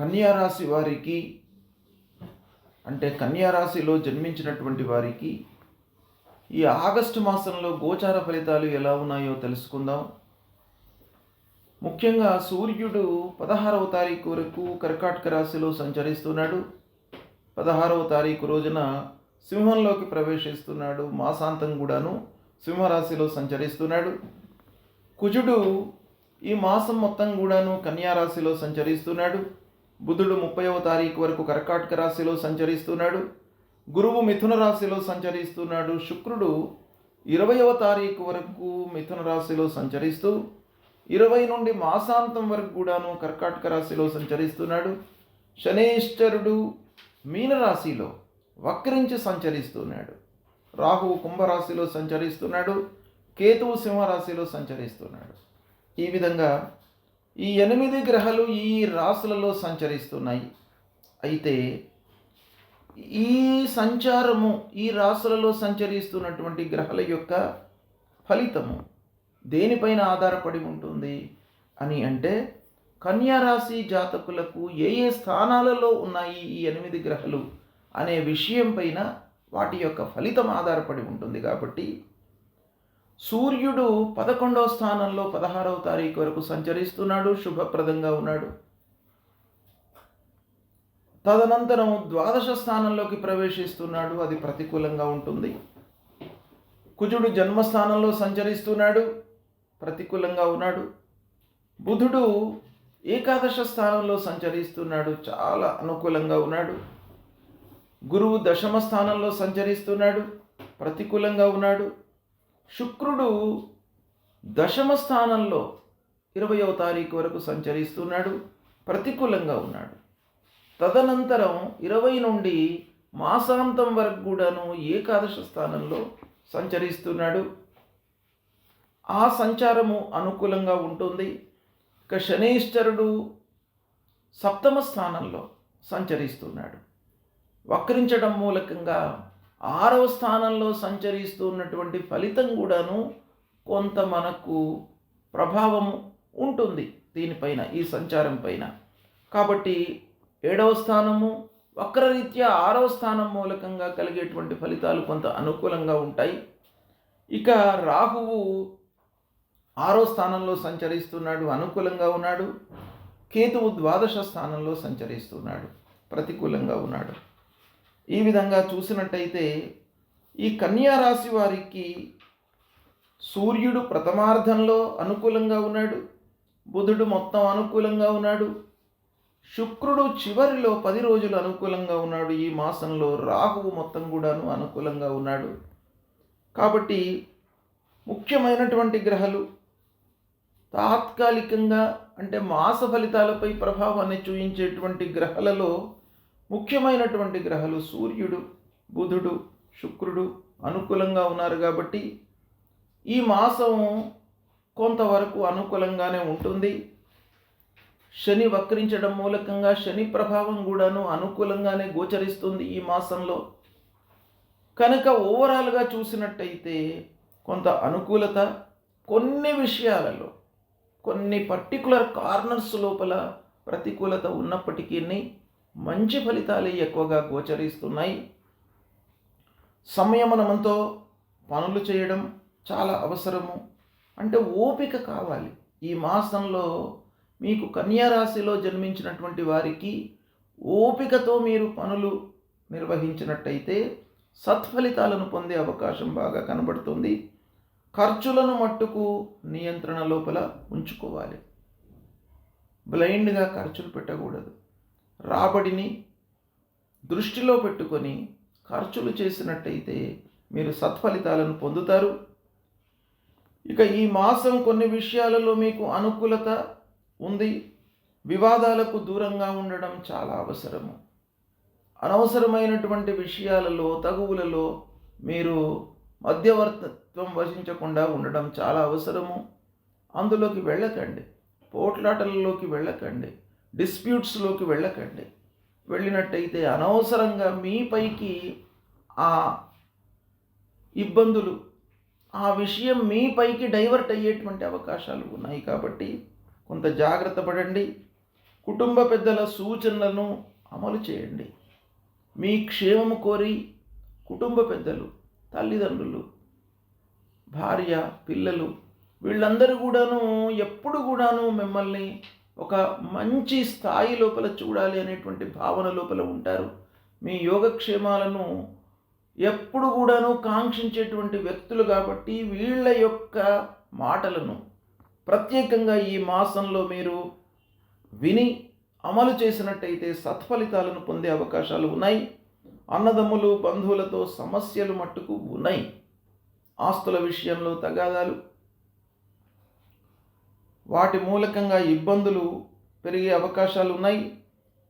కన్యా రాశి వారికి అంటే కన్యా రాశిలో జన్మించినటువంటి వారికి ఈ ఆగస్టు మాసంలో గోచార ఫలితాలు ఎలా ఉన్నాయో తెలుసుకుందాం. ముఖ్యంగా సూర్యుడు 16వ తారీఖు వరకు కర్కాటక రాశిలో సంచరిస్తున్నాడు. 16వ తారీఖు రోజున సింహంలోకి ప్రవేశిస్తున్నాడు. మాసాంతం కూడాను సింహరాశిలో సంచరిస్తున్నాడు. కుజుడు ఈ మాసం మొత్తం కూడాను కన్యా రాశిలో సంచరిస్తున్నాడు. బుధుడు 30వ తారీఖు వరకు కర్కాటక రాశిలో సంచరిస్తున్నాడు. గురువు మిథున రాశిలో సంచరిస్తున్నాడు. శుక్రుడు 20వ తారీఖు వరకు మిథున రాశిలో సంచరిస్తూ 20 నుండి మాసాంతం వరకు కూడాను కర్కాటక రాశిలో సంచరిస్తున్నాడు. శనేశ్వరుడు మీనరాశిలో వక్రించి సంచరిస్తున్నాడు. రాహువు కుంభరాశిలో సంచరిస్తున్నాడు. కేతువు సింహరాశిలో సంచరిస్తున్నాడు. ఈ విధంగా ఈ 8 గ్రహాలు ఈ రాశులలో సంచరిస్తున్నాయి. అయితే ఈ సంచారము ఈ రాశులలో సంచరిస్తున్నటువంటి గ్రహాల యొక్క ఫలితము దేనిపైన ఆధారపడి ఉంటుంది అని అంటే, కన్యా రాశి జాతకులకు ఏ ఏ స్థానాలలో ఉన్నాయి ఈ 8 గ్రహాలు అనే విషయం పైన వాటి యొక్క ఫలితం ఆధారపడి ఉంటుంది. కాబట్టి సూర్యుడు 11వ స్థానంలో 16వ తారీఖు వరకు సంచరిస్తున్నాడు. శుభప్రదంగా ఉన్నాడు. తదనంతరం ద్వాదశ స్థానంలోకి ప్రవేశిస్తున్నాడు. అది ప్రతికూలంగా ఉంటుంది. కుజుడు జన్మస్థానంలో సంచరిస్తున్నాడు. ప్రతికూలంగా ఉన్నాడు. బుధుడు ఏకాదశ స్థానంలో సంచరిస్తున్నాడు. చాలా అనుకూలంగా ఉన్నాడు. గురువు దశమ స్థానంలో సంచరిస్తున్నాడు. ప్రతికూలంగా ఉన్నాడు. శుక్రుడు దశమ స్థానంలో 20వ తారీఖు వరకు సంచరిస్తున్నాడు. ప్రతికూలంగా ఉన్నాడు. తదనంతరం 20 నుండి మాసాంతం వరకు కూడాను ఏకాదశ స్థానంలో సంచరిస్తున్నాడు. ఆ సంచారము అనుకూలంగా ఉంటుంది. ఇక శనేశ్వరుడు 7వ స్థానంలో సంచరిస్తున్నాడు. వక్రించడం మూలకంగా 6వ స్థానంలో సంచరిస్తున్నటువంటి ఫలితం కూడాను కొంత మనకు ప్రభావము ఉంటుంది దీనిపైన, ఈ సంచారం పైన. కాబట్టి 7వ స్థానము వక్రరీత్యా 6వ స్థానం మూలకంగా కలిగేటువంటి ఫలితాలు కొంత అనుకూలంగా ఉంటాయి. ఇక రాహువు 6వ స్థానంలో సంచరిస్తున్నాడు. అనుకూలంగా ఉన్నాడు. కేతువు ద్వాదశ స్థానంలో సంచరిస్తున్నాడు. ప్రతికూలంగా ఉన్నాడు. ఈ విధంగా చూసినట్టయితే ఈ కన్యా రాశి వారికి సూర్యుడు ప్రథమార్థంలో అనుకూలంగా ఉన్నాడు. బుధుడు మొత్తం అనుకూలంగా ఉన్నాడు. శుక్రుడు చివరిలో 10 రోజులు అనుకూలంగా ఉన్నాడు. ఈ మాసంలో రాహువు మొత్తం కూడాను అనుకూలంగా ఉన్నాడు. కాబట్టి ముఖ్యమైనటువంటి గ్రహాలు తాత్కాలికంగా అంటే మాస ఫలితాలపై ప్రభావాన్ని చూపించేటువంటి గ్రహాలలో ముఖ్యమైనటువంటి గ్రహాలు సూర్యుడు, బుధుడు, శుక్రుడు అనుకూలంగా ఉన్నారు. కాబట్టి ఈ మాసం కొంతవరకు అనుకూలంగానే ఉంటుంది. శని వక్రించడం మూలకంగా శని ప్రభావం కూడాను అనుకూలంగానే గోచరిస్తుంది ఈ మాసంలో. కనుక ఓవరాల్గా చూసినట్టయితే కొంత అనుకూలత, కొన్ని విషయాలలో కొన్ని పర్టికులర్ కార్నర్స్ లోపల ప్రతికూలత ఉన్నప్పటికీ మంచి ఫలితాలే ఎక్కువగా గోచరిస్తున్నాయి. సంయమనంతో పనులు చేయడం చాలా అవసరము. అంటే ఓపిక కావాలి. ఈ మాసంలో మీకు కన్యా రాశిలో జన్మించినటువంటి వారికి ఓపికతో మీరు పనులు నిర్వహించినట్టయితే సత్ఫలితాలను పొందే అవకాశం బాగా కనబడుతుంది. ఖర్చులను మట్టుకు నియంత్రణ లోపల ఉంచుకోవాలి. బ్లైండ్గా ఖర్చులు పెట్టకూడదు. రాబడిని దృష్టిలో పెట్టుకొని ఖర్చులు చేసినట్టయితే మీరు సత్ఫలితాలను పొందుతారు. ఇక ఈ మాసం కొన్ని విషయాలలో మీకు అనుకూలత ఉంది. వివాదాలకు దూరంగా ఉండడం చాలా అవసరము. అనవసరమైనటువంటి విషయాలలో, తగువులలో మీరు మధ్యవర్తిత్వం వహించకుండా ఉండడం చాలా అవసరము. అందులోకి వెళ్ళకండి. పోట్లాటలలోకి వెళ్ళకండి. డిస్ప్యూట్స్లోకి వెళ్ళకండి. వెళ్ళినట్టయితే అనవసరంగా మీపైకి ఆ ఇబ్బందులు, ఆ విషయం మీపైకి డైవర్ట్ అయ్యేటువంటి అవకాశాలు ఉన్నాయి. కాబట్టి కొంత జాగ్రత్త పడండి. కుటుంబ పెద్దల సూచనలను అమలు చేయండి. మీ క్షేమము కోరి కుటుంబ పెద్దలు, తల్లిదండ్రులు, భార్య, పిల్లలు వీళ్ళందరూ కూడాను ఎప్పుడు కూడాను మిమ్మల్ని ఒక మంచి స్థాయి లోపల చూడాలి అనేటువంటి భావన లోపల ఉంటారు. మీ యోగక్షేమాలను ఎప్పుడు కూడాను కాంక్షించేటువంటి వ్యక్తులు కాబట్టి వీళ్ళ యొక్క మాటలను ప్రత్యేకంగా ఈ మాసంలో మీరు విని అమలు చేసినట్టయితే సత్ఫలితాలను పొందే అవకాశాలు ఉన్నాయి. అన్నదమ్ములు, బంధువులతో సమస్యలు మట్టుకు ఉన్నాయి. ఆస్తుల విషయంలో తగాదాలు, వాటి మూలకంగా ఇబ్బందులు పెరిగే అవకాశాలు ఉన్నాయి.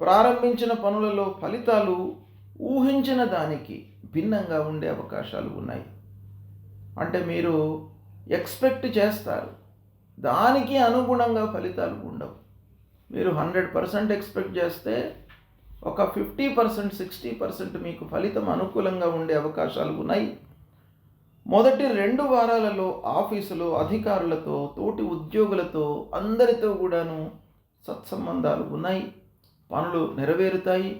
ప్రారంభించిన పనులలో ఫలితాలు ఊహించిన దానికి భిన్నంగా ఉండే అవకాశాలు ఉన్నాయి. అంటే మీరు ఎక్స్పెక్ట్ చేస్తారు, దానికి అనుగుణంగా ఫలితాలు ఉండవు. మీరు 100% ఎక్స్పెక్ట్ చేస్తే ఒక 50%, 60% మీకు ఫలితం అనుకూలంగా ఉండే అవకాశాలు ఉన్నాయి. మొదటి 2 వారాలలో ఆఫీసులో అధికారులతో, తోటి ఉద్యోగులతో అందరితో కూడాను సత్సంబంధాలు ఉన్నాయి. పనులు నెరవేరుతాయి,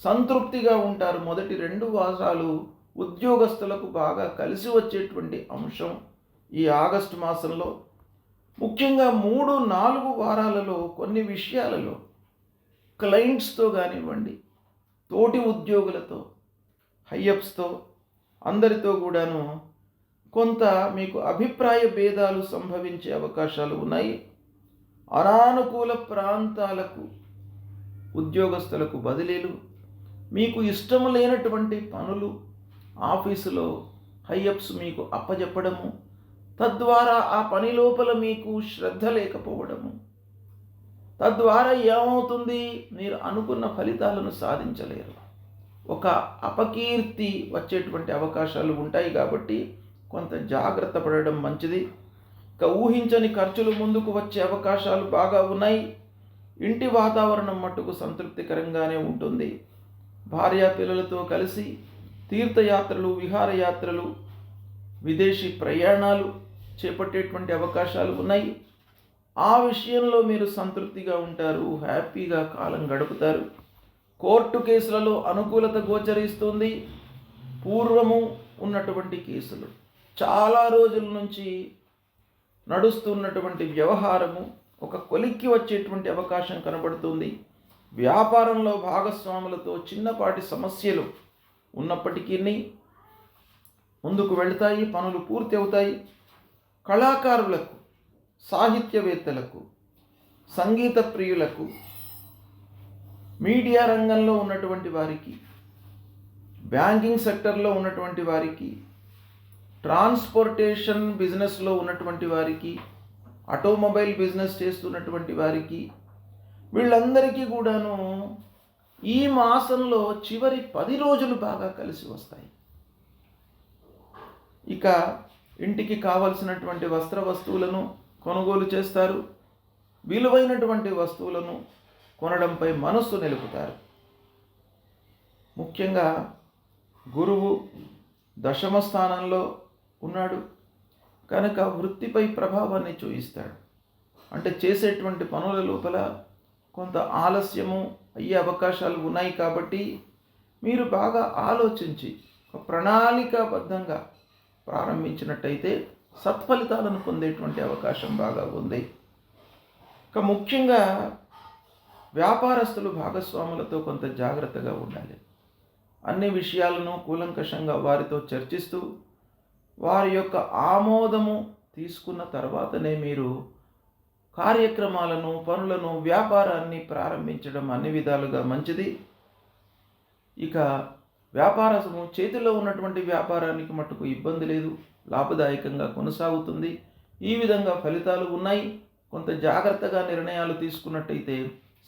సంతృప్తిగా ఉంటారు. మొదటి 2 వారాలు ఉద్యోగస్తులకు బాగా కలిసి వచ్చేటువంటి అంశం ఈ ఆగస్టు మాసంలో. ముఖ్యంగా 3, 4 వారాలలో కొన్ని విషయాలలో క్లయింట్స్తో కానివ్వండి, తోటి ఉద్యోగులతో, హైయప్స్తో అందరితో కూడాను కొంత మీకు అభిప్రాయ భేదాలు సంభవించే అవకాశాలు ఉన్నాయి. అనానుకూల ప్రాంతాలకు ఉద్యోగస్తులకు బదిలీలు, మీకు ఇష్టం లేనటువంటి పనులు ఆఫీసులో హైయప్స్ మీకు అప్పజెప్పడము, తద్వారా ఆ పని లోపల మీకు శ్రద్ధ లేకపోవడము, తద్వారా ఏమవుతుంది, మీరు అనుకున్న ఫలితాలను సాధించలేరు. ఒక అపకీర్తి వచ్చేటువంటి అవకాశాలు ఉంటాయి. కాబట్టి కొంత జాగ్రత్త పడడం మంచిది. ఇక ఊహించని ఖర్చులు ముందుకు వచ్చే అవకాశాలు బాగా ఉన్నాయి. ఇంటి వాతావరణం మట్టుకు సంతృప్తికరంగానే ఉంటుంది. భార్య పిల్లలతో కలిసి తీర్థయాత్రలు, విహారయాత్రలు, విదేశీ ప్రయాణాలు చేపట్టేటువంటి అవకాశాలు ఉన్నాయి. ఆ విషయంలో మీరు సంతృప్తిగా ఉంటారు, హ్యాపీగా కాలం గడుపుతారు. కోర్టు కేసులలో అనుకూలత గోచరిస్తుంది. పూర్వము ఉన్నటువంటి కేసులు, చాలా రోజుల నుంచి నడుస్తున్నటువంటి వ్యవహారము ఒక కొలిక్కి వచ్చేటువంటి అవకాశం కనబడుతుంది. వ్యాపారంలో భాగస్వాములతో చిన్నపాటి సమస్యలు ఉన్నప్పటికీ ముందుకు వెళతాయి, పనులు పూర్తి అవుతాయి. కళాకారులకు, సాహిత్యవేత్తలకు, సంగీత ప్రియులకు, మీడియా రంగంలో ఉన్నటువంటి వారికి, బ్యాంకింగ్ సెక్టర్లో ఉన్నటువంటి వారికి, ట్రాన్స్పోర్టేషన్ బిజినెస్లో ఉన్నటువంటి వారికి, ఆటోమొబైల్ బిజినెస్ చేస్తున్నటువంటి వారికి, వీళ్ళందరికీ కూడాను ఈ మాసంలో చివరి 10 రోజులు బాగా కలిసి వస్తాయి. ఇక ఇంటికి కావలసినటువంటి వస్త్ర వస్తువులను కొనుగోలు చేస్తారు. విలువైనటువంటి వస్తువులను కొనడంపై మనస్సు నిలుపుతారు. ముఖ్యంగా గురువు దశమ స్థానంలో ఉన్నాడు కనుక వృత్తిపై ప్రభావాన్ని చూయిస్తాడు. అంటే చేసేటువంటి పనుల లోపల కొంత ఆలస్యము అయ్యే అవకాశాలు ఉన్నాయి. కాబట్టి మీరు బాగా ఆలోచించి ప్రణాళికాబద్ధంగా ప్రారంభించినట్టయితే సత్ఫలితాలను పొందేటువంటి అవకాశం బాగా ఉంది. ఇక ముఖ్యంగా వ్యాపారస్తులు భాగస్వాములతో కొంత జాగ్రత్తగా ఉండాలి. అన్ని విషయాలను కూలంకషంగా వారితో చర్చిస్తూ వారి యొక్క ఆమోదము తీసుకున్న తర్వాతనే మీరు కార్యక్రమాలను, పనులను, వ్యాపారాన్ని ప్రారంభించడం అన్ని విధాలుగా మంచిది. ఇక వ్యాపారము చేతిలో ఉన్నటువంటి వ్యాపారానికి మట్టుకు ఇబ్బంది లేదు, లాభదాయకంగా కొనసాగుతుంది. ఈ విధంగా ఫలితాలు ఉన్నాయి. కొంత జాగ్రత్తగా నిర్ణయాలు తీసుకున్నట్టయితే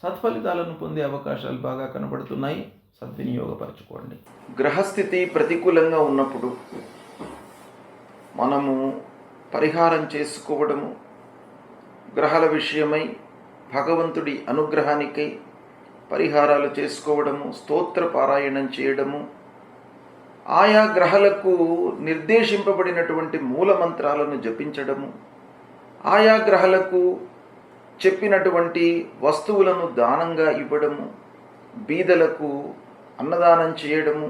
సత్ఫలితాలను పొందే అవకాశాలు బాగా కనబడుతున్నాయి. సద్వినియోగపరచుకోండి. గ్రహస్థితి ప్రతికూలంగా ఉన్నప్పుడు మనము పరిహారం చేసుకోవడము, గ్రహాల విషయమై భగవంతుడి అనుగ్రహానికై పరిహారాలు చేసుకోవడము, స్తోత్ర పారాయణం చేయడము, ఆయా గ్రహాలకు నిర్దేశింపబడినటువంటి మూల మంత్రాలను జపించడము, ఆయా గ్రహాలకు చెప్పినటువంటి వస్తువులను దానంగా ఇవ్వడము, బీదలకు అన్నదానం చేయడము,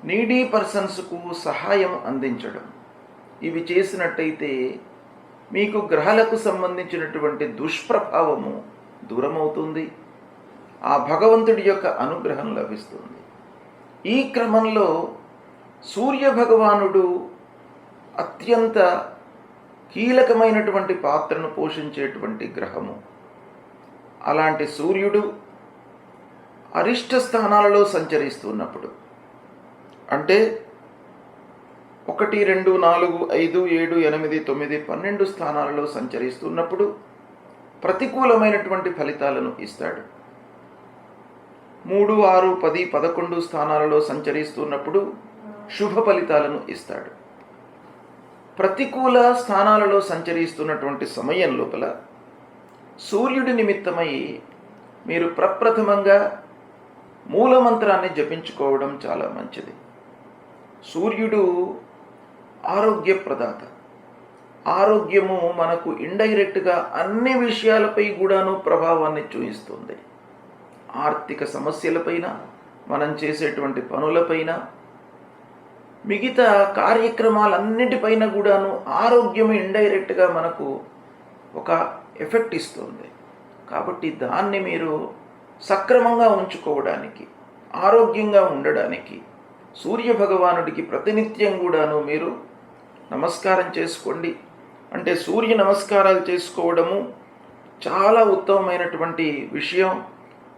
నీడీ పర్సన్స్కు సహాయం అందించడం, ఇవి చేసినట్టయితే మీకు గ్రహాలకు సంబంధించినటువంటి దుష్ప్రభావము దూరమవుతుంది. ఆ భగవంతుడి యొక్క అనుగ్రహం లభిస్తుంది. ఈ క్రమంలో సూర్య భగవానుడు అత్యంత కీలకమైనటువంటి పాత్రను పోషించేటువంటి గ్రహము. అలాంటి సూర్యుడు అరిష్ట స్థానాలలో సంచరిస్తున్నప్పుడు, అంటే 1, 2, 4, 5, 7, 8, 9, 12 స్థానాలలో సంచరిస్తున్నప్పుడు ప్రతికూలమైనటువంటి ఫలితాలను ఇస్తాడు. 3, 6, 10, 11 స్థానాలలో సంచరిస్తున్నప్పుడు శుభ ఫలితాలను ఇస్తాడు. ప్రతికూల స్థానాలలో సంచరిస్తున్నటువంటి సమయం లోపల సూర్యుడి నిమిత్తమై మీరు ప్రప్రథమంగా మూలమంత్రాన్ని జపించుకోవడం చాలా మంచిది. సూర్యుడు ఆరోగ్య ప్రదాత. ఆరోగ్యము మనకు ఇండైరెక్ట్గా అన్ని విషయాలపై కూడాను ప్రభావాన్ని చూపిస్తుంది. ఆర్థిక సమస్యలపైన, మనం చేసేటువంటి పనులపైన, మిగతా కార్యక్రమాలన్నిటిపైన కూడాను ఆరోగ్యం ఇండైరెక్ట్గా మనకు ఒక ఎఫెక్ట్ ఇస్తుంది. కాబట్టి దాన్ని మీరు సక్రమంగా ఉంచుకోవడానికి, ఆరోగ్యంగా ఉండడానికి సూర్య భగవానుడికి ప్రతినిత్యం కూడాను మీరు నమస్కారం చేసుకోండి. అంటే సూర్య నమస్కారాలు చేసుకోవడము చాలా ఉత్తమమైనటువంటి విషయం.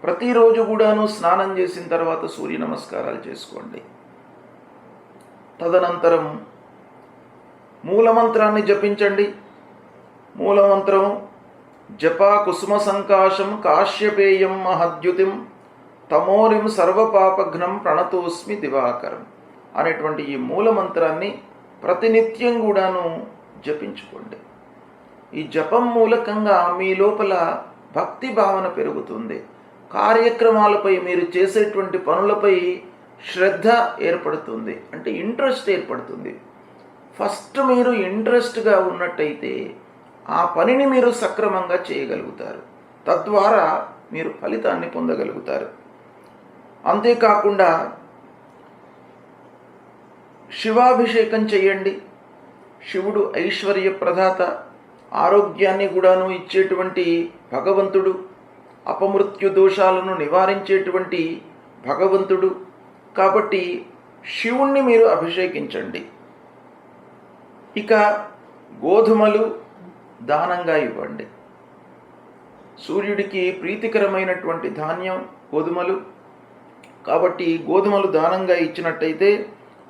ప్రతిరోజు కూడాను స్నానం చేసిన తర్వాత సూర్య నమస్కారాలు చేసుకోండి. తదనంతరం మూలమంత్రాన్ని జపించండి. మూలమంత్రం జపా కుసుమ సంకాశం కాశ్యపేయం మహద్యుతిం తమోరిం సర్వపాపఘ్నం ప్రణతోస్మి దివాకరం అనేటువంటి ఈ మూలమంత్రాన్ని ప్రతినిత్యం కూడాను జపించుకోండి. ఈ జపం మూలకంగా మీ లోపల భక్తి భావన పెరుగుతుంది. కార్యక్రమాలపై, మీరు చేసేటువంటి పనులపై శ్రద్ధ ఏర్పడుతుంది. అంటే ఇంట్రెస్ట్ ఏర్పడుతుంది. ఫస్ట్ మీరు ఇంట్రెస్ట్గా ఉన్నట్టయితే ఆ పనిని మీరు సక్రమంగా చేయగలుగుతారు. తద్వారా మీరు ఫలితాన్ని పొందగలుగుతారు. అంతేకాకుండా శివాభిషేకం చేయండి. శివుడు ఐశ్వర్య ప్రదాత, ఆరోగ్యాన్ని కూడాను ఇచ్చేటువంటి భగవంతుడు, అపమృత్యు దోషాలను నివారించేటువంటి భగవంతుడు. కాబట్టి శివుణ్ణి మీరు అభిషేకించండి. ఇక గోధుమలు దానంగా ఇవ్వండి. సూర్యుడికి ప్రీతికరమైనటువంటి ధాన్యం గోధుమలు. కాబట్టి గోధుమలు దానంగా ఇచ్చినట్టయితే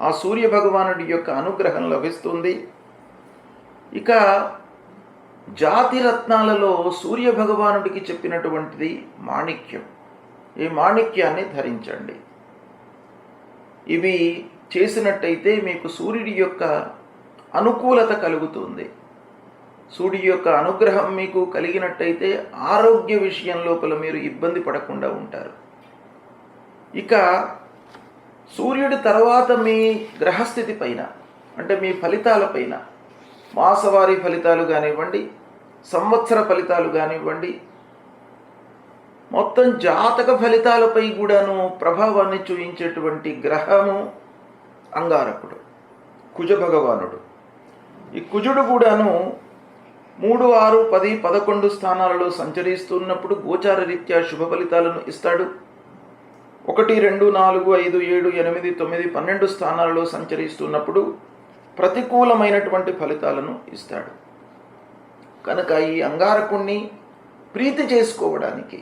ఆ సూర్య భగవానుడి యొక్క అనుగ్రహం లభిస్తుంది. ఇక జాతి రత్నాలలో సూర్య భగవానుడికి చెప్పినటువంటిది మాణిక్యం. ఈ మాణిక్యాన్ని ధరించండి. ఇవి చేసినట్టయితే మీకు సూర్యుడి యొక్క అనుకూలత కలుగుతుంది. సూర్యుడి యొక్క అనుగ్రహం మీకు కలిగినట్టయితే ఆరోగ్య విషయం లోపల మీరు ఇబ్బంది పడకుండా ఉంటారు. ఇక సూర్యుడి తర్వాత మీ గ్రహస్థితి పైన, అంటే మీ ఫలితాలపైన, మాసవారీ ఫలితాలు కానివ్వండి, సంవత్సర ఫలితాలు కానివ్వండి, మొత్తం జాతక ఫలితాలపై కూడాను ప్రభావాన్ని చూపించేటువంటి గ్రహము అంగారకుడు, కుజ భగవానుడు. ఈ కుజుడు కూడాను 3, 6, 10, 11 స్థానాలలో సంచరిస్తున్నప్పుడు గోచార రీత్యా శుభ ఫలితాలను ఇస్తాడు. 1, 2, 4, 5, 7, 8, 9, 12 స్థానాలలో సంచరిస్తున్నప్పుడు ప్రతికూలమైనటువంటి ఫలితాలను ఇస్తాడు. కనుక ఈ అంగారకుడిని ప్రీతి చేసుకోవడానికి,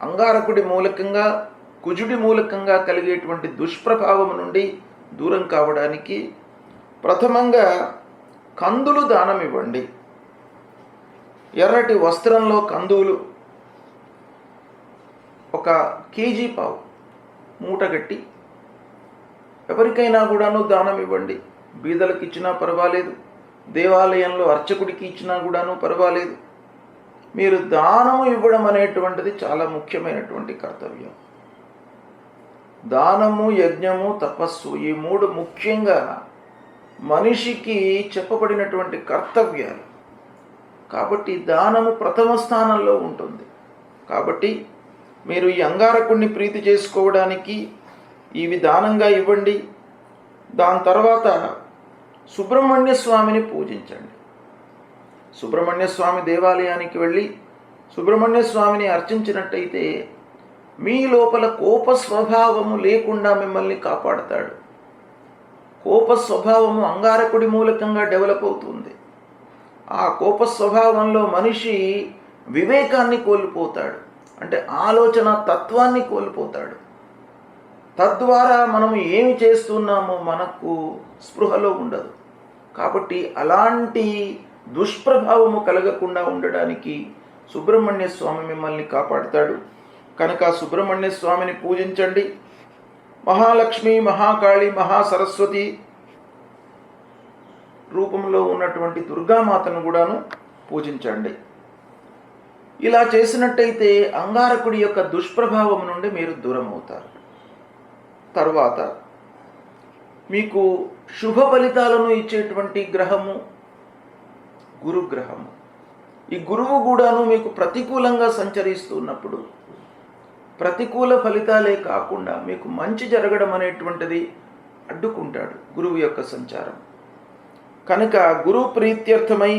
అంగారకుడి మూలకంగా, కుజుడి మూలకంగా కలిగేటువంటి దుష్ప్రభావం నుండి దూరం కావడానికి ప్రథమంగా కందులు దానం ఇవ్వండి. ఎర్రటి వస్త్రంలో కందులు 1 కేజీ పావు మూటగట్టి ఎవరికైనా కూడాను దానం ఇవ్వండి. బీదలకు ఇచ్చినా పర్వాలేదు, దేవాలయంలో అర్చకుడికి ఇచ్చినా కూడాను పర్వాలేదు. మీరు దానము ఇవ్వడం అనేటువంటిది చాలా ముఖ్యమైనటువంటి కర్తవ్యం. దానము, యజ్ఞము, తపస్సు, ఈ 3 ముఖ్యంగా మనిషికి చెప్పబడినటువంటి కర్తవ్యాలు. కాబట్టి దానము ప్రథమ స్థానంలో ఉంటుంది. కాబట్టి మీరు ఈ అంగారకుడిని ప్రీతి చేసుకోవడానికి ఇవి దానంగా ఇవ్వండి. దాని తర్వాత సుబ్రహ్మణ్య స్వామిని పూజించండి. సుబ్రహ్మణ్య స్వామి దేవాలయానికి వెళ్ళి సుబ్రహ్మణ్య స్వామిని అర్చించినట్టయితే మీ లోపల కోప స్వభావము లేకుండా మిమ్మల్ని కాపాడతాడు. కోప స్వభావము అంగారకుడి మూలకంగా డెవలప్ అవుతుంది. ఆ కోప స్వభావంలో మనిషి వివేకాన్ని కోల్పోతాడు, అంటే ఆలోచన తత్వాన్ని కోల్పోతాడు. తద్వారా మనం ఏమి చేస్తున్నామో మనకు స్పృహలో ఉండదు. కాబట్టి అలాంటి దుష్ప్రభావము కలగకుండా ఉండడానికి సుబ్రహ్మణ్య స్వామి మిమ్మల్ని కాపాడుతాడు. కనుక సుబ్రహ్మణ్య స్వామిని పూజించండి. మహాలక్ష్మి, మహాకాళి, మహాసరస్వతి రూపంలో ఉన్నటువంటి దుర్గామాతను కూడాను పూజించండి. ఇలా చేసినట్టయితే అంగారకుడి యొక్క దుష్ప్రభావం నుండి మీరు దూరం అవుతారు. తర్వాత మీకు శుభ ఫలితాలను ఇచ్చేటువంటి గ్రహము గురుగ్రహము. ఈ గురువు కూడాను మీకు ప్రతికూలంగా సంచరిస్తున్నప్పుడు ప్రతికూల ఫలితాలే కాకుండా మీకు మంచి జరగడం అనేటువంటిది అడ్డుకుంటాడు గురువు యొక్క సంచారం. కనుక గురు ప్రీత్యర్థమై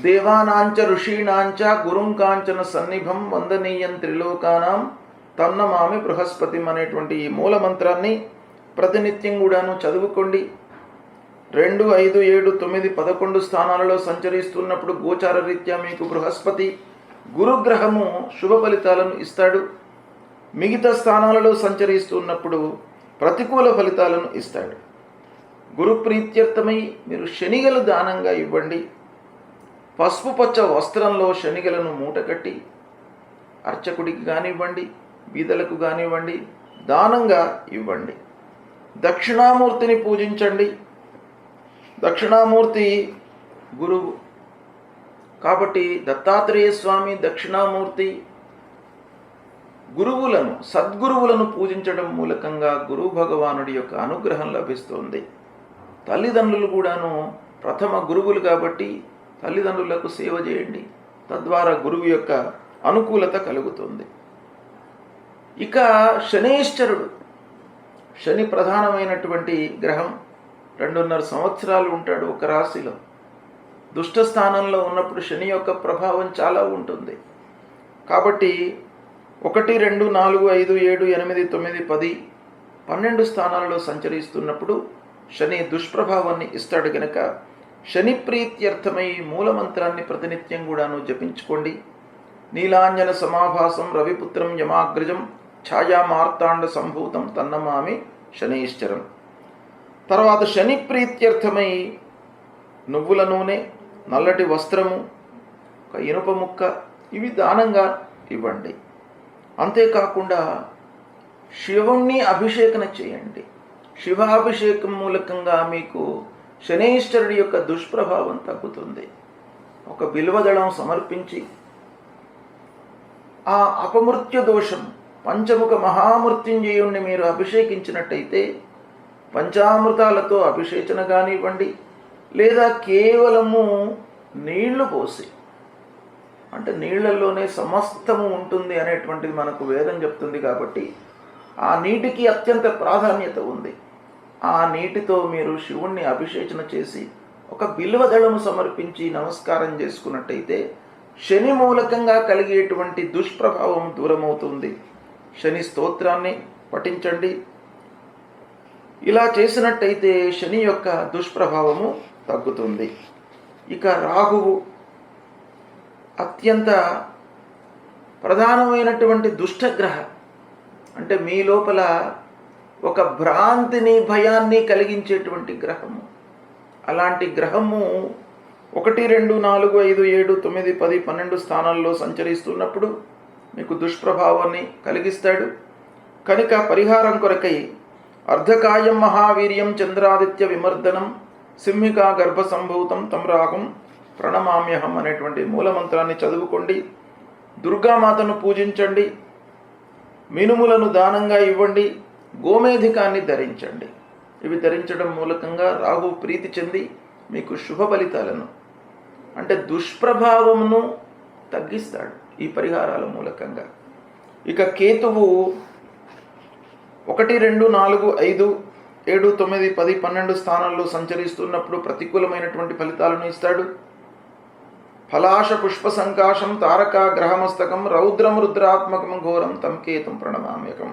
దేవానాంచ ఋషీణాంచ గురుం కాంచన సన్నిభం వందనీయం త్రిలోకానాం తన్నమామి బృహస్పతి అనేటువంటి ఈ మూల మంత్రాన్ని ప్రతినిత్యం కూడాను చదువుకోండి. 2, 5, 7, 9, 11 స్థానాలలో సంచరిస్తున్నప్పుడు గోచార రీత్యా మీకు బృహస్పతి గురుగ్రహము శుభ ఫలితాలను ఇస్తాడు. మిగతా స్థానాలలో సంచరిస్తున్నప్పుడు ప్రతికూల ఫలితాలను ఇస్తాడు. గురు ప్రీత్యర్థమై మీరు శనిగలు దానంగా ఇవ్వండి. పసుపు పచ్చ వస్త్రంలో శనిగలను మూటకట్టి అర్చకుడికి కానివ్వండి, బీదలకు కానివ్వండి, దానంగా ఇవ్వండి. దక్షిణామూర్తిని పూజించండి. దక్షిణామూర్తి గురువు కాబట్టి దత్తాత్రేయ స్వామి దక్షిణామూర్తి. గురువులను, సద్గురువులను పూజించడం మూలకంగా గురు భగవానుడి యొక్క అనుగ్రహం లభిస్తుంది. తల్లిదండ్రులు కూడాను ప్రథమ గురువులు కాబట్టి తల్లిదండ్రులకు సేవ చేయండి. తద్వారా గురువు యొక్క అనుకూలత కలుగుతుంది. ఇక శనేశ్వరుడు, శని ప్రధానమైనటువంటి గ్రహం. 2.5 సంవత్సరాలు ఉంటాడు ఒక రాశిలో. దుష్ట స్థానంలో ఉన్నప్పుడు శని యొక్క ప్రభావం చాలా ఉంటుంది. కాబట్టి 1, 2, 4, 5, 7, 8, 9, 10, 12 స్థానాలలో సంచరిస్తున్నప్పుడు శని దుష్ప్రభావాన్ని ఇస్తాడు. గనక శని ప్రీత్యర్థమై మూలమంత్రాన్ని ప్రతినిత్యం కూడాను జపించుకోండి. నీలాంజన సమాభాసం రవిపుత్రం యమాగ్రజం ఛాయా మార్తాండ సంభూతం తన్నమామి శనైశ్చరం. తర్వాత శని ప్రీత్యర్థమై నువ్వుల నూనె, నల్లటి వస్త్రము, ఒక ఇనుప ముక్క ఇవి దానంగా ఇవ్వండి. అంతేకాకుండా శివుణ్ణి అభిషేకన చేయండి. శివాభిషేకం మూలకంగా మీకు శనైశ్వరుడి యొక్క దుష్ప్రభావం తగ్గుతుంది. ఒక బిల్వదళం సమర్పించి ఆ అపమృత్యు దోషం పంచముఖ మహామృత్యుంజయుణ్ణి మీరు అభిషేకించినట్టయితే పంచామృతాలతో అభిషేచన కానివ్వండి, లేదా కేవలము నీళ్లు పోసి, అంటే నీళ్లలోనే సమస్తము ఉంటుంది అనేటువంటిది మనకు వేదం చెప్తుంది. కాబట్టి ఆ నీటికి అత్యంత ప్రాధాన్యత ఉంది. ఆ నీటితో మీరు శివుణ్ణి అభిషేచన చేసి ఒక బిల్వదళము సమర్పించి నమస్కారం చేసుకున్నట్టయితే శని మూలకంగా కలిగేటువంటి దుష్ప్రభావం దూరమవుతుంది. శని స్తోత్రాన్ని పఠించండి. ఇలా చేసినట్టయితే శని యొక్క దుష్ప్రభావము తగ్గుతుంది. ఇక రాహువు అత్యంత ప్రధానమైనటువంటి దుష్టగ్రహ. అంటే మీ లోపల ఒక భ్రాంతిని, భయాన్ని కలిగించేటువంటి గ్రహము. అలాంటి గ్రహము 1, 2, 4, 5, 7, 9, 10, 12 స్థానాల్లో సంచరిస్తున్నప్పుడు మీకు దుష్ప్రభావాన్ని కలిగిస్తాడు. కనుక పరిహారం కొరకై అర్ధకాయం మహావీర్యం చంద్రాదిత్య విమర్దనం సింహికా గర్భ సంభూతం తం రాహుం ప్రణమామ్యహం అనేటువంటి మూలమంత్రాన్ని చదువుకోండి. దుర్గామాతను పూజించండి. మినుములను దానంగా ఇవ్వండి. గోమేధికాన్ని ధరించండి. ఇవి ధరించడం మూలకంగా రాహు ప్రీతి చెంది మీకు శుభ ఫలితాలను అంటే దుష్ప్రభావమును తగ్గిస్తాడు ఈ పరిహారాల మూలకంగా. ఇక కేతువు 1, 2, 4, 5, 7, 9, 10, 12 స్థానాల్లో సంచరిస్తున్నప్పుడు ప్రతికూలమైనటువంటి ఫలితాలను ఇస్తాడు. ఫలాశ పుష్ప సంకాశం తారకా గ్రహమస్తకం రౌద్రం రుద్రాత్మకం ఘోరం తం కేతుం ప్రణమామ్యకం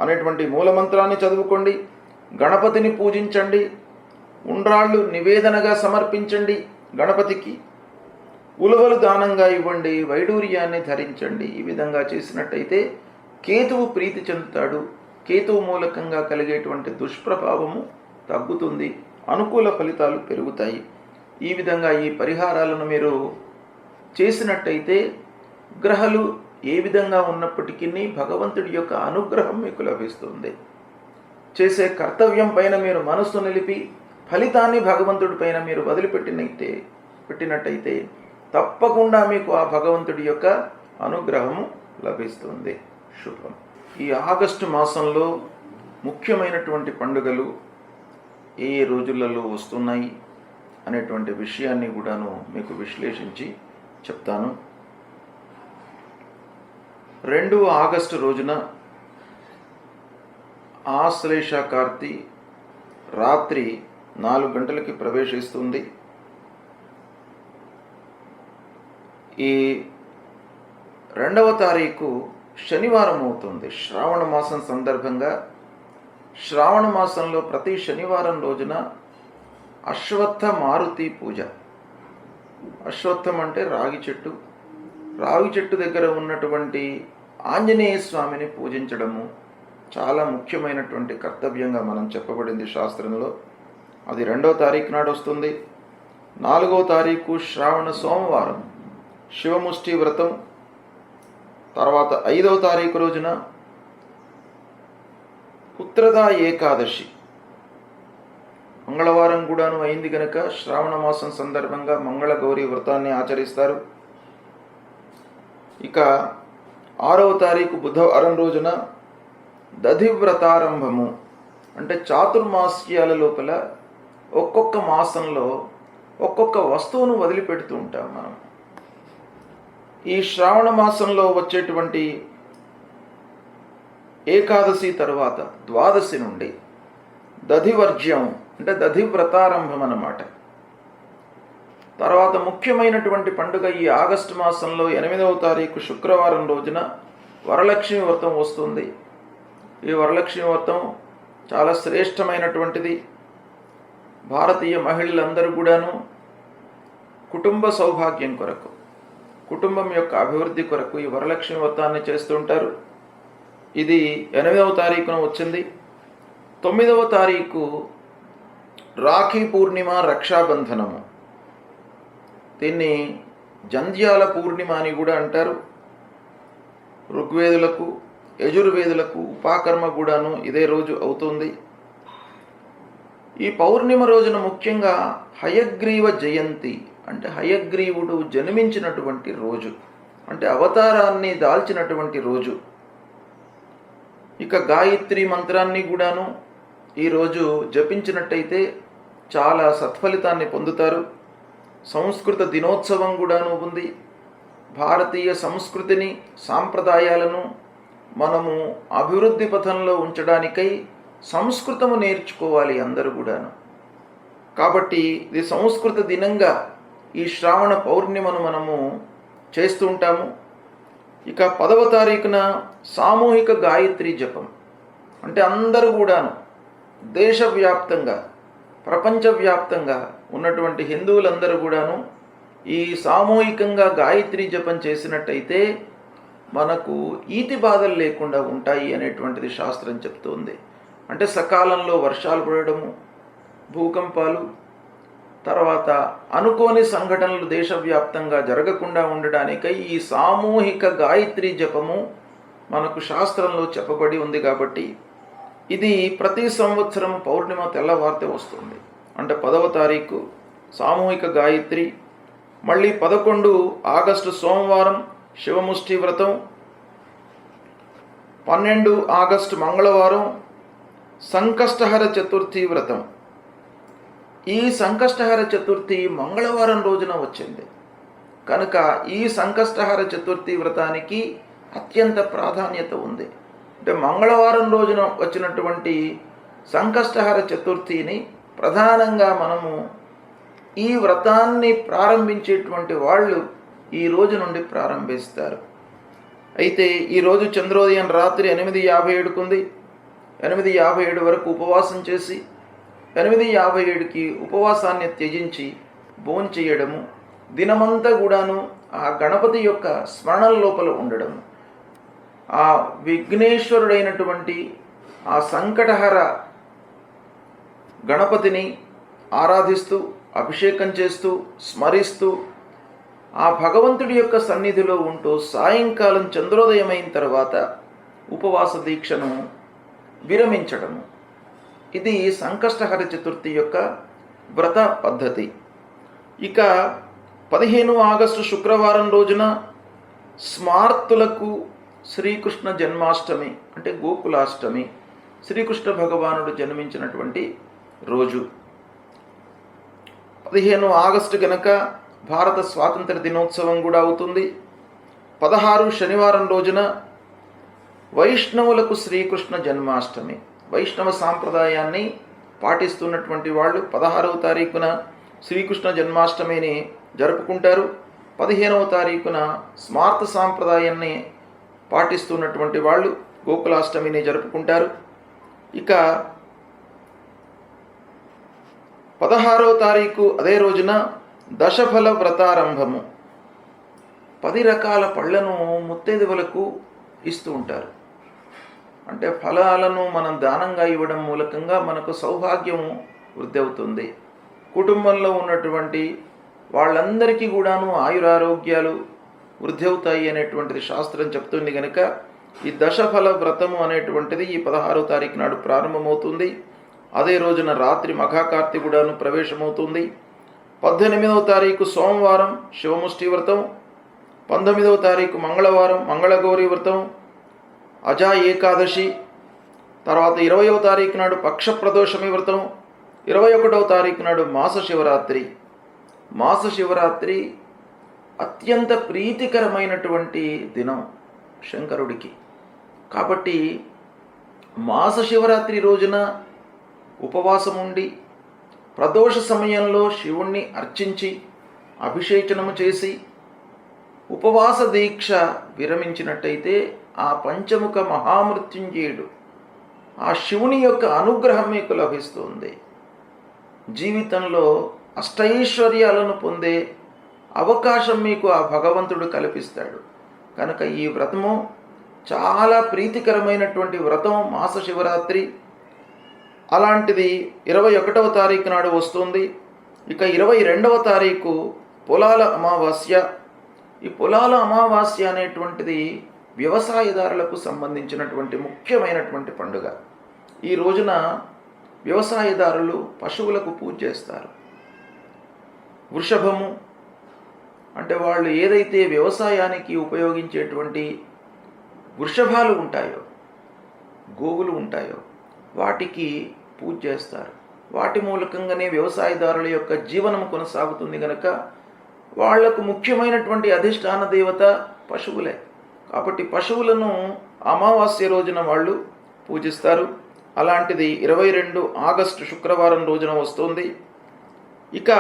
అనేటువంటి మూలమంత్రాన్ని చదువుకోండి. గణపతిని పూజించండి. ఉండ్రాళ్ళు నివేదనగా సమర్పించండి గణపతికి. ఉలవలు దానంగా ఇవ్వండి. వైడూర్యాన్ని ధరించండి. ఈ విధంగా చేసినట్టయితే కేతువు ప్రీతి చెందుతాడు. కేతువు మూలకంగా కలిగేటువంటి దుష్ప్రభావము తగ్గుతుంది. అనుకూల ఫలితాలు పెరుగుతాయి. ఈ విధంగా ఈ పరిహారాలను మీరు చేసినట్టయితే గ్రహాలు ఏ విధంగా ఉన్నప్పటికీ భగవంతుడి యొక్క అనుగ్రహం మీకు లభిస్తుంది. చేసే కర్తవ్యం పైన మీరు మనస్సు నిలిపి ఫలితాన్ని భగవంతుడి పైన మీరు పెట్టినట్టయితే తప్పకుండా మీకు ఆ భగవంతుడి యొక్క అనుగ్రహము లభిస్తుంది. శుభం. ఈ ఆగస్టు మాసంలో ముఖ్యమైనటువంటి పండుగలు ఏ రోజులలో వస్తున్నాయి అనేటువంటి విషయాన్ని కూడాను మీకు విశ్లేషించి చెప్తాను. 2 ఆగస్టు రోజున ఆశ్లేష కార్తీ రాత్రి 4 గంటలకి ప్రవేశిస్తుంది. ఈ 2వ తారీఖు శనివారం అవుతుంది. శ్రావణ మాసం సందర్భంగా శ్రావణ మాసంలో ప్రతి శనివారం రోజున అశ్వత్థ మారుతి పూజ. అశ్వత్థం అంటే రాగి చెట్టు. రాగి చెట్టు దగ్గర ఉన్నటువంటి ఆంజనేయ స్వామిని పూజించడము చాలా ముఖ్యమైనటువంటి కర్తవ్యంగా మనం చెప్పబడింది శాస్త్రంలో. అది 2వ తారీఖు నాడు వస్తుంది. 4వ తారీఖు శ్రావణ సోమవారం శివముష్టి వ్రతం. తర్వాత 5వ తారీఖు రోజున పుత్రదా ఏకాదశి మంగళవారం కూడాను అయింది కనుక శ్రావణ మాసం సందర్భంగా మంగళగౌరి వ్రతాన్ని ఆచరిస్తారు. ఇక 6వ తారీఖు బుధవారం రోజున దధివ్రతారంభము. అంటే చాతుర్మాస్యాల లోపల ఒక్కొక్క మాసంలో ఒక్కొక్క వస్తువును వదిలిపెడుతూ ఉంటాం మనం. ఈ శ్రావణ మాసంలో వచ్చేటువంటి ఏకాదశి తరువాత ద్వాదశి నుండి దధివర్జ్యం అంటే దధివ్రతారంభం అన్నమాట. తర్వాత ముఖ్యమైనటువంటి పండుగ ఈ ఆగస్టు మాసంలో 8వ తారీఖు శుక్రవారం రోజున వరలక్ష్మి వ్రతం వస్తుంది. ఈ వరలక్ష్మి వ్రతం చాలా శ్రేష్టమైనటువంటిది. భారతీయ మహిళలందరూ కూడాను కుటుంబ సౌభాగ్యం కొరకు, కుటుంబం యొక్క అభివృద్ధి కొరకు ఈ వరలక్ష్మి వ్రతాన్ని చేస్తుంటారు. ఇది 8వ తారీఖున వచ్చింది. 9వ తారీఖు రాఖీ పూర్ణిమ, రక్షాబంధనము. దీన్ని జంధ్యాల పూర్ణిమ అని కూడా అంటారు. ఋగ్వేదులకు, యజుర్వేదులకు ఉపాకర్మ కూడాను ఇదే రోజు అవుతుంది. ఈ పౌర్ణిమ రోజున ముఖ్యంగా హయగ్రీవ జయంతి అంటే హయగ్రీవుడు జన్మించినటువంటి రోజు, అంటే అవతారాన్ని దాల్చినటువంటి రోజు. ఇక గాయత్రి మంత్రాన్ని కూడాను ఈరోజు జపించినట్టయితే చాలా సత్ఫలితాన్ని పొందుతారు. సంస్కృత దినోత్సవం కూడాను ఉంది. భారతీయ సంస్కృతిని, సాంప్రదాయాలను మనము అభివృద్ధి పథంలో ఉంచడానికై సంస్కృతము నేర్చుకోవాలి అందరూ కూడాను. కాబట్టి ఇది సంస్కృత దినంగా ఈ శ్రావణ పౌర్ణిమను మనము చేస్తూ ఉంటాము. ఇక 10వ తారీఖున సామూహిక గాయత్రి జపం. అంటే అందరూ కూడాను దేశవ్యాప్తంగా, ప్రపంచవ్యాప్తంగా ఉన్నటువంటి హిందువులందరూ కూడాను ఈ సామూహికంగా గాయత్రి జపం చేసినట్టయితే మనకు ఈతి బాధలు లేకుండా ఉంటాయి అనేటువంటిది శాస్త్రం చెప్తుంది. అంటే సకాలంలో వర్షాలు పడడము, భూకంపాలు, తర్వాత అనుకోని సంఘటనలు దేశవ్యాప్తంగా జరగకుండా ఉండడానికై ఈ సామూహిక గాయత్రి జపము మనకు శాస్త్రంలో చెప్పబడి ఉంది. కాబట్టి ఇది ప్రతి సంవత్సరం పౌర్ణిమ తెల్లవారితే వస్తుంది. అంటే 10వ తారీఖు సామూహిక గాయత్రి, మళ్ళీ 11 ఆగస్టు సోమవారం శివముష్టి వ్రతం, 12 ఆగస్టు మంగళవారం సంకష్టహర చతుర్థి వ్రతం, ఈ సంకష్టహర చతుర్థి మంగళవారం రోజున వచ్చింది కనుక ఈ సంకష్టహర చతుర్థి వ్రతానికి అత్యంత ప్రాధాన్యత ఉంది. అంటే మంగళవారం రోజున వచ్చినటువంటి సంకష్టహర చతుర్థిని ప్రధానంగా మనము ఈ వ్రతాన్ని ప్రారంభించేటువంటి వాళ్ళు ఈ రోజు నుండి ప్రారంభిస్తారు. అయితే ఈరోజు చంద్రోదయం రాత్రి 8:57 ఉంది. 8:57 వరకు ఉపవాసం చేసి 8:57కి ఉపవాసాన్ని త్యజించి భోంచేయడము, దినమంతా కూడాను ఆ గణపతి యొక్క స్మరణల లోపల ఉండడము, ఆ విఘ్నేశ్వరుడైనటువంటి ఆ సంకటహర గణపతిని ఆరాధిస్తూ అభిషేకం చేస్తూ స్మరిస్తూ ఆ భగవంతుడి యొక్క సన్నిధిలో ఉంటూ సాయంకాలం చంద్రోదయమైన తర్వాత ఉపవాస దీక్షను విరమించడము. ఇది సంకష్టహర చతుర్థి యొక్క వ్రత పద్ధతి. ఇక 15 ఆగస్టు శుక్రవారం రోజున స్మార్తులకు శ్రీకృష్ణ జన్మాష్టమి అంటే గోకులాష్టమి, శ్రీకృష్ణ భగవానుడు జన్మించినటువంటి రోజు. 15 ఆగస్టు కనుక భారత స్వాతంత్ర దినోత్సవం కూడా అవుతుంది. 16 శనివారం రోజున వైష్ణవులకు శ్రీకృష్ణ జన్మాష్టమి. వైష్ణవ సాంప్రదాయాన్ని పాటిస్తున్నటువంటి వాళ్ళు 16వ తారీఖున శ్రీకృష్ణ జన్మాష్టమిని జరుపుకుంటారు. 15వ తారీఖున స్మార్త సాంప్రదాయాన్ని పాటిస్తున్నటువంటి వాళ్ళు గోకులాష్టమిని జరుపుకుంటారు. ఇక 16వ తారీఖు అదే రోజున దశఫల వ్రతారంభము. 10 రకాల పళ్ళను ముత్తైదువులకు ఇస్తూ ఉంటారు. అంటే ఫలాలను మనం దానంగా ఇవ్వడం మూలకంగా మనకు సౌభాగ్యము వృద్ధి అవుతుంది. కుటుంబంలో ఉన్నటువంటి వాళ్ళందరికీ కూడాను ఆయురారోగ్యాలు వృద్ధి అవుతాయి అనేటువంటిది శాస్త్రం చెప్తుంది. కనుక ఈ దశఫల వ్రతము అనేటువంటిది ఈ 16వ తారీఖు నాడు ప్రారంభమవుతుంది. అదే రోజున రాత్రి మఖాకార్తి కూడాను ప్రవేశమవుతుంది. 18వ తారీఖు సోమవారం శివముష్టి వ్రతం, 19వ తారీఖు మంగళవారం మంగళగౌరి వ్రతం, అజా ఏకాదశి, తర్వాత 20వ తారీఖు నాడు పక్ష ప్రదోషమి వ్రతం, 21వ తారీఖు నాడు మాస శివరాత్రి. మాస శివరాత్రి అత్యంత ప్రీతికరమైనటువంటి దినం శంకరుడికి. కాబట్టి మాస శివరాత్రి రోజున ఉపవాసం ఉండి ప్రదోష సమయంలో శివుణ్ణి అర్చించి అభిషేచనము చేసి ఉపవాస దీక్ష విరమించినట్టయితే ఆ పంచముఖ మహామృత్యుంజయుడు ఆ శివుని యొక్క అనుగ్రహం మీకు లభిస్తుంది. జీవితంలో అష్టైశ్వర్యాలను పొందే అవకాశం మీకు ఆ భగవంతుడు కల్పిస్తాడు. కనుక ఈ వ్రతము చాలా ప్రీతికరమైనటువంటి వ్రతం మాస శివరాత్రి. అలాంటిది 21వ తారీఖు నాడు వస్తుంది. ఇక 22వ తారీఖు పొలాల అమావాస్య. ఈ పొలాల అమావాస్య అనేటువంటిది వ్యవసాయదారులకు సంబంధించినటువంటి ముఖ్యమైనటువంటి పండుగ. ఈ రోజున వ్యవసాయదారులు పశువులకు పూజ చేస్తారు. వృషభము అంటే వాళ్ళు ఏదైతే వ్యవసాయానికి ఉపయోగించేటువంటి వృషభాలు ఉంటాయో, గోవులు ఉంటాయో వాటికి పూజ చేస్తారు. వాటి మూలకంగానే వ్యవసాయదారుల యొక్క జీవనం కొనసాగుతుంది. కనుక వాళ్లకు ముఖ్యమైనటువంటి అధిష్టాన దేవత పశువులే. కాబట్టి పశువులను అమావాస్య రోజున వాళ్ళు పూజిస్తారు. అలాంటిది 22 ఆగస్టు శుక్రవారం రోజున వస్తుంది. ఇక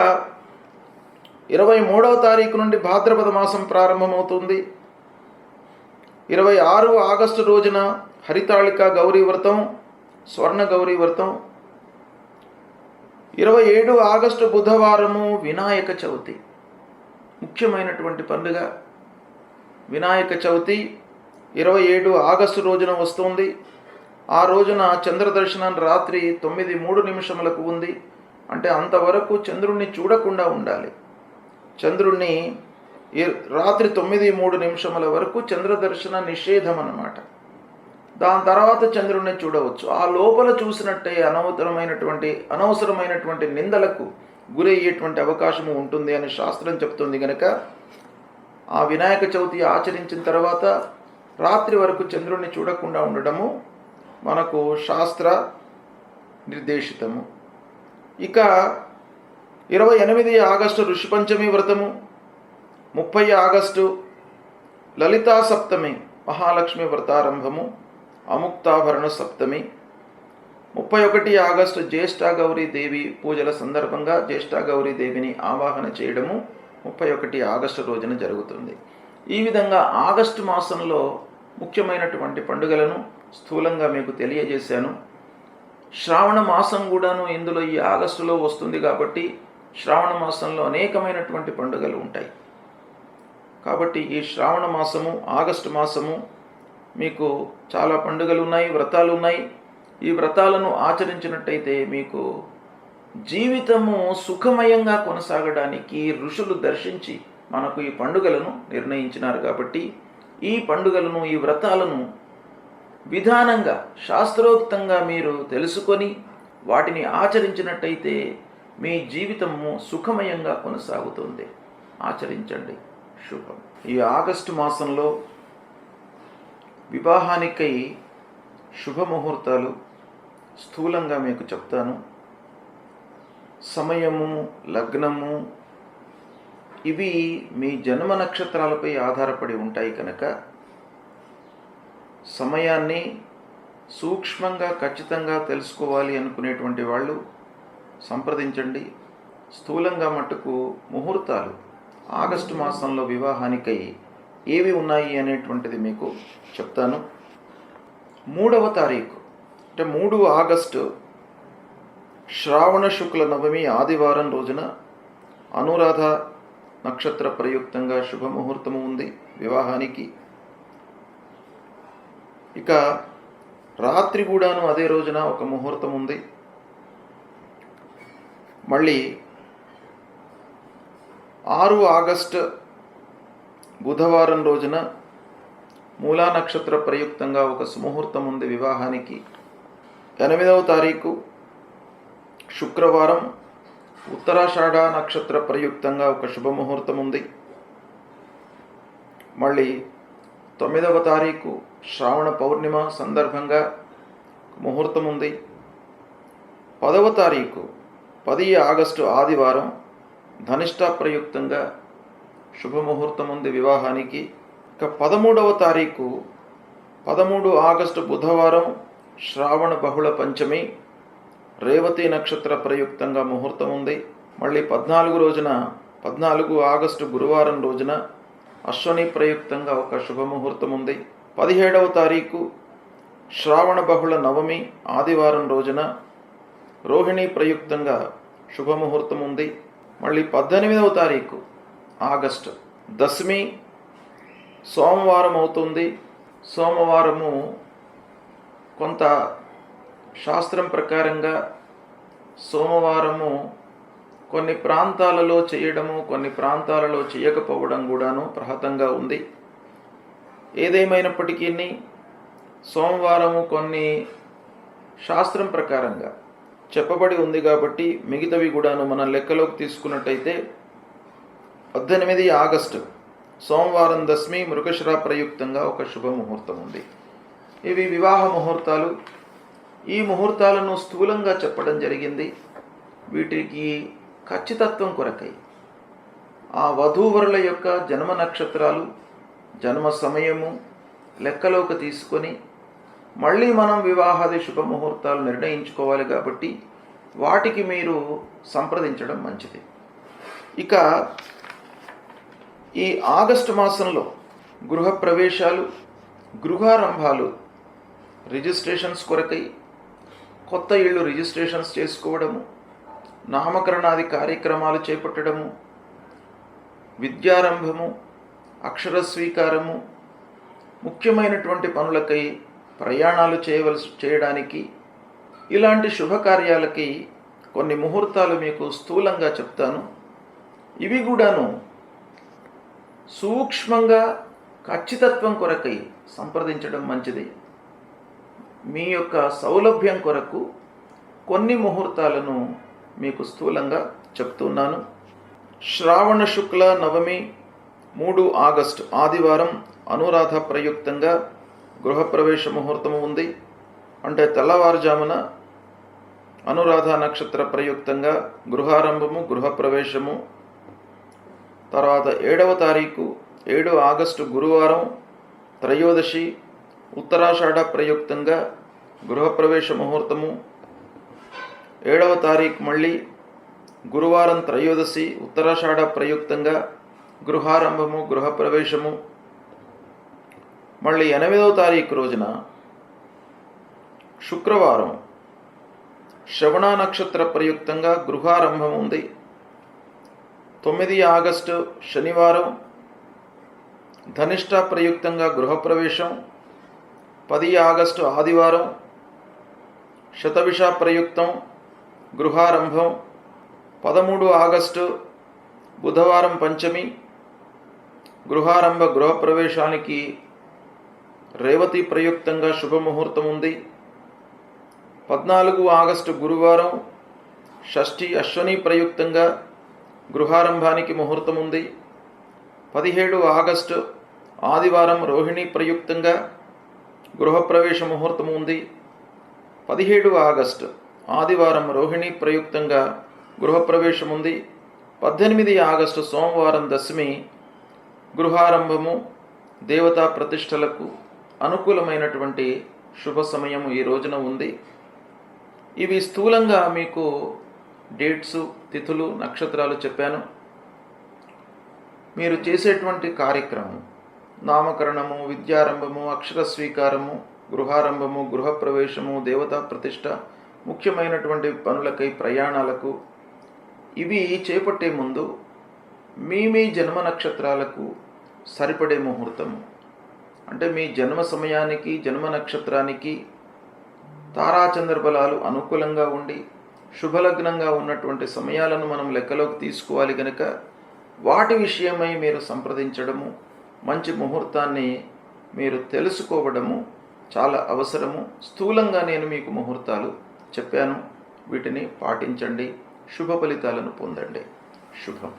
23వ తారీఖు నుండి భాద్రపద మాసం ప్రారంభమవుతుంది. 26 ఆగస్టు రోజున హరితాళిక గౌరీ వ్రతం, స్వర్ణ గౌరీ వ్రతం. 27 ఆగస్టు బుధవారము వినాయక చవితి, ముఖ్యమైనటువంటి పండుగ వినాయక చవితి 27 ఆగస్టు రోజున వస్తుంది. ఆ రోజున చంద్రదర్శనం రాత్రి 9:03 ఉంది. అంటే అంతవరకు చంద్రుణ్ణి చూడకుండా ఉండాలి. చంద్రుణ్ణి రాత్రి 9:03 వరకు చంద్రదర్శన నిషేధం అన్నమాట. దాని తర్వాత చంద్రుణ్ణి చూడవచ్చు. ఆ లోపల చూసినట్టే అనవసరమైనటువంటి నిందలకు గురయ్యేటువంటి అవకాశము ఉంటుంది అని శాస్త్రం చెప్తుంది. కనుక ఆ వినాయక చవితి ఆచరించిన తర్వాత రాత్రి వరకు చంద్రుణ్ణి చూడకుండా ఉండడము మనకు శాస్త్ర నిర్దేశితము. ఇక 28 ఆగస్టు ఋషిపంచమి వ్రతము, 30 ఆగస్టు లలితా సప్తమి మహాలక్ష్మి వ్రతారంభము, అముక్తాభరణ సప్తమి, 31 ఆగస్టు జ్యేష్ఠ గౌరీ దేవి పూజల సందర్భంగా జ్యేష్ఠ గౌరీ దేవిని ఆవాహన చేయడము 31 ఆగస్టు రోజున జరుగుతుంది. ఈ విధంగా ఆగస్టు మాసంలో ముఖ్యమైనటువంటి పండుగలను స్థూలంగా మీకు తెలియజేశాను. శ్రావణ మాసం కూడాను ఇందులో ఈ ఆగస్టులో వస్తుంది కాబట్టి శ్రావణ మాసంలో అనేకమైనటువంటి పండుగలు ఉంటాయి. కాబట్టి ఈ శ్రావణ మాసము, ఆగస్టు మాసము మీకు చాలా పండుగలు ఉన్నాయి, వ్రతాలు ఉన్నాయి. ఈ వ్రతాలను ఆచరించినట్టయితే మీకు జీవితము సుఖమయంగా కొనసాగడానికి ఋషులు దర్శించి మనకు ఈ పండుగలను నిర్ణయించినారు. కాబట్టి ఈ పండుగలను, ఈ వ్రతాలను విధానంగా శాస్త్రోక్తంగా మీరు తెలుసుకొని వాటిని ఆచరించినట్టయితే మీ జీవితము సుఖమయంగా కొనసాగుతుంది. ఆచరించండి. శుభం. ఈ ఆగస్టు మాసంలో వివాహానికై శుభముహూర్తాలు స్థూలంగా మీకు చెప్తాను. సమయము, లగ్నము ఇవి మీ జన్మ నక్షత్రాలపై ఆధారపడి ఉంటాయి కనుక సమయాన్ని సూక్ష్మంగా ఖచ్చితంగా తెలుసుకోవాలి అనుకునేటువంటి వాళ్ళు సంప్రదించండి. స్థూలంగా మట్టుకు ముహూర్తాలు ఆగస్టు మాసంలో వివాహానికై ఏవి ఉన్నాయి అనేటువంటిది మీకు చెప్తాను. 3వ తారీఖు అంటే 3 ఆగస్టు శ్రావణ శుక్ల నవమి ఆదివారం రోజున అనురాధ నక్షత్ర ప్రయుక్తంగా శుభముహూర్తము ఉంది వివాహానికి. ఇక రాత్రి కూడాను అదే రోజున ఒక ముహూర్తం ఉంది. మళ్ళీ 6 ఆగస్టు బుధవారం రోజున మూలా నక్షత్ర ప్రయుక్తంగా ఒక సుముహూర్తం ఉంది వివాహానికి. 8వ తారీఖు శుక్రవారం ఉత్తరాషాఢ నక్షత్ర ప్రయుక్తంగా ఒక శుభముహూర్తం ఉంది. మళ్ళీ 9వ తారీఖు శ్రావణ పౌర్ణిమ సందర్భంగా ముహూర్తం ఉంది. 10వ తారీఖు 10 ఆగస్టు ఆదివారం ధనిష్ట ప్రయుక్తంగా శుభముహూర్తం ఉంది వివాహానికి. ఇక 13వ తారీఖు 13 ఆగస్టు బుధవారం శ్రావణ బహుళ పంచమి రేవతి నక్షత్ర ప్రయుక్తంగా ముహూర్తం ఉంది. మళ్ళీ 14 ఆగస్టు గురువారం రోజున అశ్వని ప్రయుక్తంగా ఒక శుభముహూర్తం ఉంది. 17వ తారీఖు శ్రావణ బహుళ నవమి ఆదివారం రోజున రోహిణి ప్రయుక్తంగా శుభముహూర్తం ఉంది. మళ్ళీ 18వ తారీఖు ఆగస్టు దశమి సోమవారం అవుతుంది. సోమవారము కొంత శాస్త్రం ప్రకారంగా సోమవారము కొన్ని ప్రాంతాలలో చేయడము, కొన్ని ప్రాంతాలలో చేయకపోవడం కూడాను ప్రహతంగా ఉంది. ఏదేమైనప్పటికీ సోమవారము కొన్ని శాస్త్రం ప్రకారంగా చెప్పబడి ఉంది కాబట్టి మిగతావి కూడాను మనం లెక్కలోకి తీసుకున్నట్టయితే 18 ఆగస్టు సోమవారం దశమి మృగశిర ప్రయుక్తంగా ఒక శుభముహూర్తం ఉంది. ఇవి వివాహ ముహూర్తాలు. ఈ ముహూర్తాలను స్థూలంగా చెప్పడం జరిగింది. వీటికి ఖచ్చితత్వం కొరకై ఆ వధూవరుల యొక్క జన్మ నక్షత్రాలు, జన్మ సమయము లెక్కలోకి తీసుకొని మళ్ళీ మనం వివాహాది శుభముహూర్తాలు నిర్ణయించుకోవాలి. కాబట్టి వాటికి మీరు సంప్రదించడం మంచిది. ఇక ఈ ఆగస్టు మాసంలో గృహప్రవేశాలు, గృహారంభాలు, రిజిస్ట్రేషన్స్ కొరకై కొత్త ఇళ్ళు రిజిస్ట్రేషన్స్ చేసుకోవడము, నామకరణాది కార్యక్రమాలు చేపట్టడము, విద్యారంభము, అక్షర స్వీకారము, ముఖ్యమైనటువంటి పనులకై ప్రయాణాలు చేయడానికి ఇలాంటి శుభకార్యాలకి కొన్ని ముహూర్తాలు మీకు స్థూలంగా చెప్తాను. ఇవి కూడాను సూక్ష్మంగా ఖచ్చితత్వం కొరకై సంప్రదించడం మంచిది. మీ యొక్క సౌలభ్యం కొరకు కొన్ని ముహూర్తాలను మీకు స్థూలంగా చెప్తున్నాను. శ్రావణ శుక్ల నవమి 3 ఆగస్టు ఆదివారం అనురాధ ప్రయుక్తంగా గృహప్రవేశ ముహూర్తము ఉంది. అంటే తెల్లవారుజామున అనురాధ నక్షత్ర ప్రయుక్తంగా గృహారంభము, గృహప్రవేశము. తర్వాత 7వ తారీఖు 7 ఆగస్టు గురువారం త్రయోదశి ఉత్తరాషాఢ ప్రయుక్తంగా గృహప్రవేశ ముహూర్తము. 7వ తారీఖు మళ్ళీ గురువారం త్రయోదశి ఉత్తరాషాఢ ప్రయుక్తంగా గృహారంభము, గృహప్రవేశము. మళ్ళీ 8వ తారీఖు రోజున శుక్రవారం శ్రవణ నక్షత్ర ప్రయుక్తంగా గృహారంభం ఉంది. 9 ఆగస్టు శనివారం ధనిష్ట ప్రయుక్తంగా గృహప్రవేశం. 10 ఆగస్టు ఆదివారం శతభిష ప్రయుక్తం గృహారంభం. 13 ఆగస్టు బుధవారం పంచమి గృహారంభ, గృహప్రవేశానికి రేవతి ప్రయుక్తంగా శుభముహూర్తం ఉంది. 14 ఆగస్టు గురువారం షష్ఠి అశ్వని ప్రయుక్తంగా గృహారంభానికి ముహూర్తం ఉంది. 17 ఆగస్టు ఆదివారం రోహిణి ప్రయుక్తంగా గృహప్రవేశ ముహూర్తం ఉంది. 17 ఆగస్టు ఆదివారం రోహిణి ప్రయుక్తంగా గృహప్రవేశం ఉంది. 18 ఆగస్టు సోమవారం దశమి గృహారంభము, దేవతా ప్రతిష్టలకు అనుకూలమైనటువంటి శుభ సమయం ఈ రోజున ఉంది. ఇవి స్థూలంగా మీకు డేట్సు, తిథులు, నక్షత్రాలు చెప్పాను. మీరు చేసేటువంటి కార్యక్రమం నామకరణము, విద్యారంభము, అక్షర స్వీకారము, గృహారంభము, గృహప్రవేశము, దేవతా ప్రతిష్ట, ముఖ్యమైనటువంటి పనులకై ప్రయాణాలకు ఇవి చేపట్టే ముందు మీ జన్మ నక్షత్రాలకు సరిపడే ముహూర్తము, అంటే మీ జన్మ సమయానికి, జన్మ నక్షత్రానికి తారాచంద్ర బలాలు అనుకూలంగా ఉండి శుభలగ్నంగా ఉన్నటువంటి సమయాలను మనం లెక్కలోకి తీసుకోవాలి కనుక వాటి విషయమై మీరు సంప్రదించడము, మంచి ముహూర్తాన్ని మీరు తెలుసుకోవడము చాలా అవసరము. స్థూలంగా నేను మీకు ముహూర్తాలు చెప్పాను, వీటిని పాటించండి, శుభ ఫలితాలను పొందండి. శుభం.